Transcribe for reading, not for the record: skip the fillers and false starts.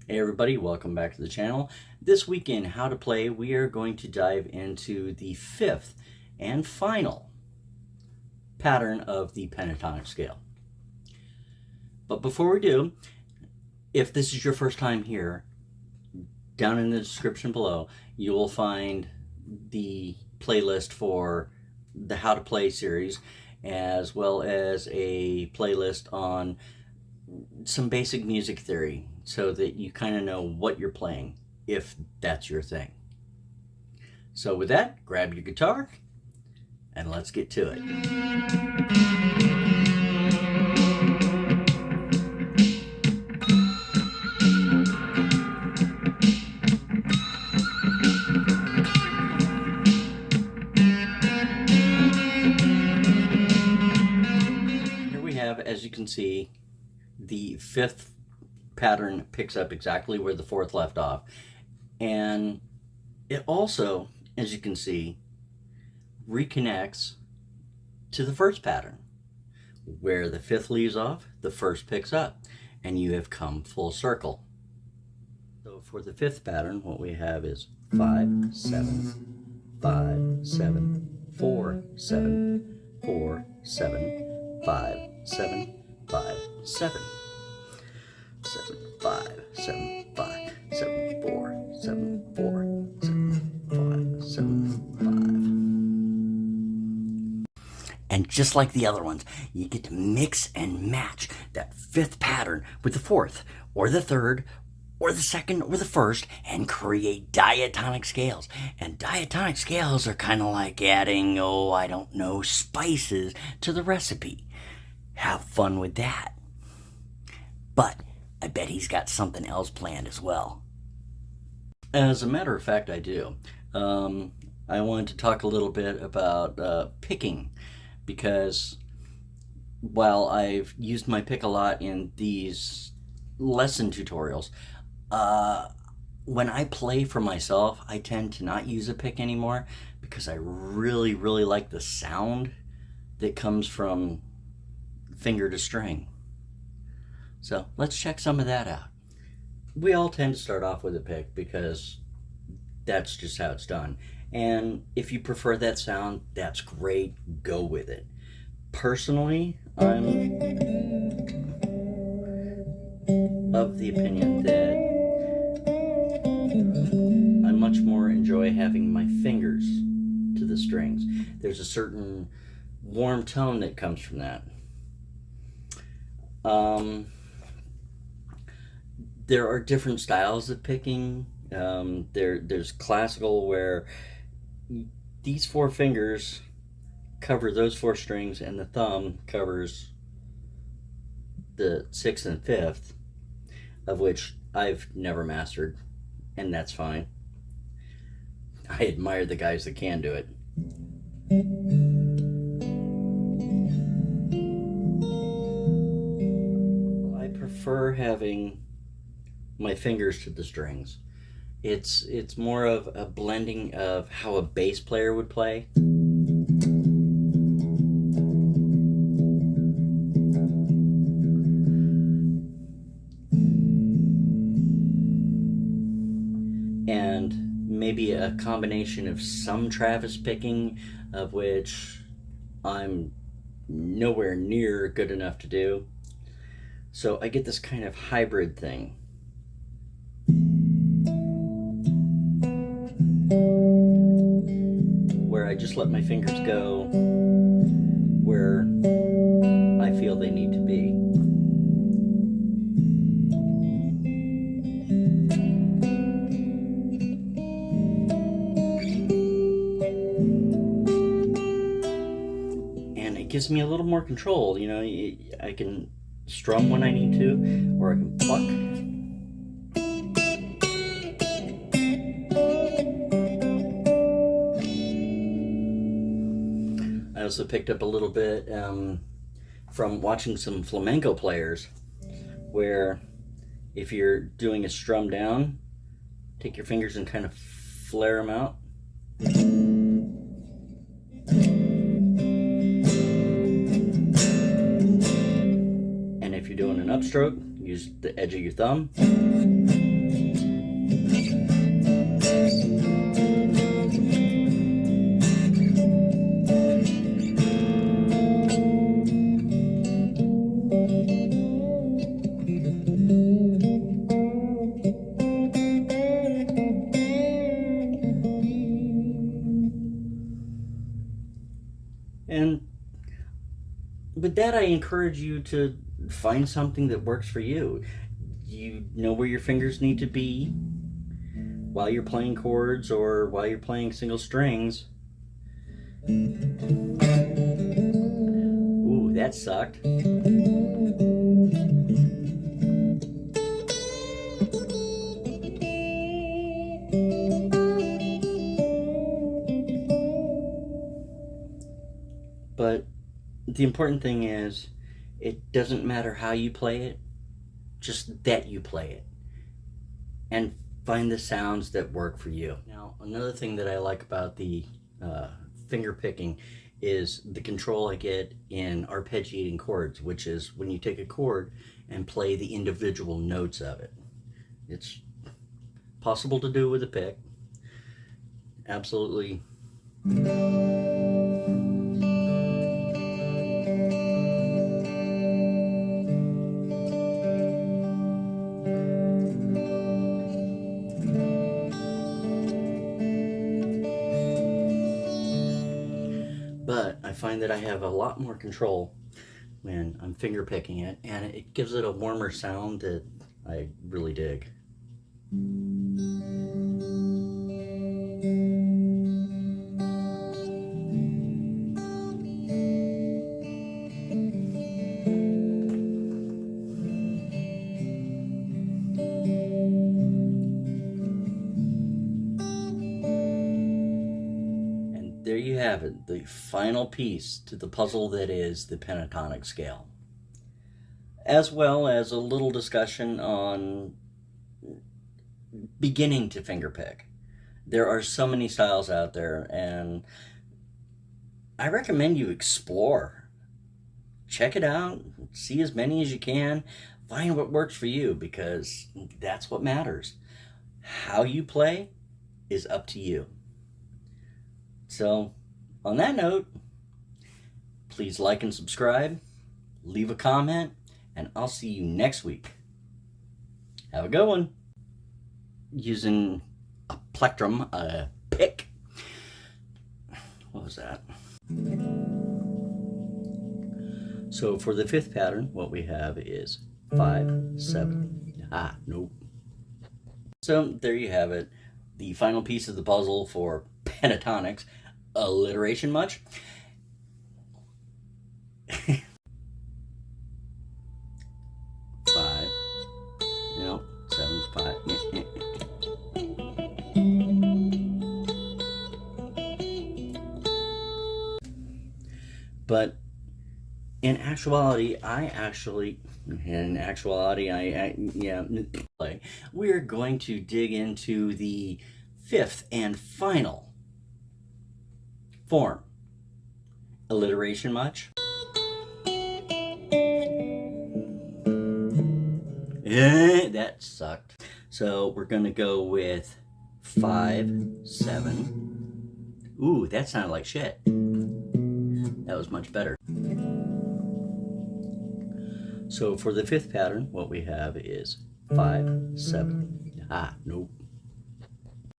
Hey everybody, welcome back to the channel. This week in How to Play, we are going to dive into the fifth and final pattern of the pentatonic scale. But before we do, if this is your first time here, down in the description below, you will find the playlist for the How to Play series, as well as a playlist on some basic music theory so that you kind of know what you're playing, if that's your thing. So with that, grab your guitar and let's get to it. Here we have, as you can see, the fifth pattern picks up exactly where the fourth left off, and it also, as you can see, reconnects to the first pattern. Where the fifth leaves off, the first picks up, and you have come full circle. So for the fifth pattern, what we have is 5, 7, 5, 7, 4, 7, 4, 7, 5, 7, 5, 7. 7, 5, 7, 5, 7, 4, 7, 4, 7, 5, 7, 5. And just like the other ones, you get to mix and match that fifth pattern with the fourth, or the third, or the second, or the first, and create diatonic scales. And diatonic scales are kind of like adding, I don't know, spices to the recipe. Have fun with that. But I bet he's got something else planned as well. As a matter of fact, I do. I wanted to talk a little bit about picking, because while I've used my pick a lot in these lesson tutorials, when I play for myself, I tend to not use a pick anymore because I really, really like the sound that comes from finger to string. So let's check some of that out. We all tend to start off with a pick because that's just how it's done. And if you prefer that sound, that's great, go with it. Personally, I'm of the opinion that I much more enjoy having my fingers to the strings. There's a certain warm tone that comes from that. There are different styles of picking. There's classical, where these four fingers cover those four strings and the thumb covers the sixth and fifth, of which I've never mastered, and that's fine. I admire the guys that can do it. I prefer having my fingers to the strings. It's more of a blending of how a bass player would play. And maybe a combination of some Travis picking, of which I'm nowhere near good enough to do. So I get this kind of hybrid thing. Where I just let my fingers go where I feel they need to be. And it gives me a little more control. You know, I can strum when I need to, or I can pluck. I also picked up a little bit from watching some flamenco players, where if you're doing a strum down, take your fingers and kind of flare them out. And if you're doing an upstroke, use the edge of your thumb. with that, I encourage you to find something that works for you. You know where your fingers need to be while you're playing chords or while you're playing single strings. Ooh, that sucked. But the important thing is, it doesn't matter how you play it, just that you play it. And find the sounds that work for you. Now, another thing that I like about the finger picking is the control I get in arpeggiating chords, which is when you take a chord and play the individual notes of it. It's possible to do with a pick. Absolutely. But I find that I have a lot more control when I'm finger picking it, and it gives it a warmer sound that I really dig. There you have it, the final piece to the puzzle that is the pentatonic scale, as well as a little discussion on beginning to fingerpick. There are so many styles out there, and I recommend you explore. Check it out, see as many as you can, find what works for you, because that's what matters. How you play is up to you. So, on that note, please like and subscribe, leave a comment, and I'll see you next week. Have a good one. Using a plectrum, a pick. What was that? So for the fifth pattern, what we have is 5, 7. Nope. So there you have it. The final piece of the puzzle for pentatonics. Alliteration much? 5. No, 7, 5. But in actuality, we're going to dig into the fifth and final form. Alliteration much? That sucked. So we're gonna go with 5, 7. Ooh, that sounded like shit. That was much better. So for the fifth pattern, what we have is 5, 7. Nope.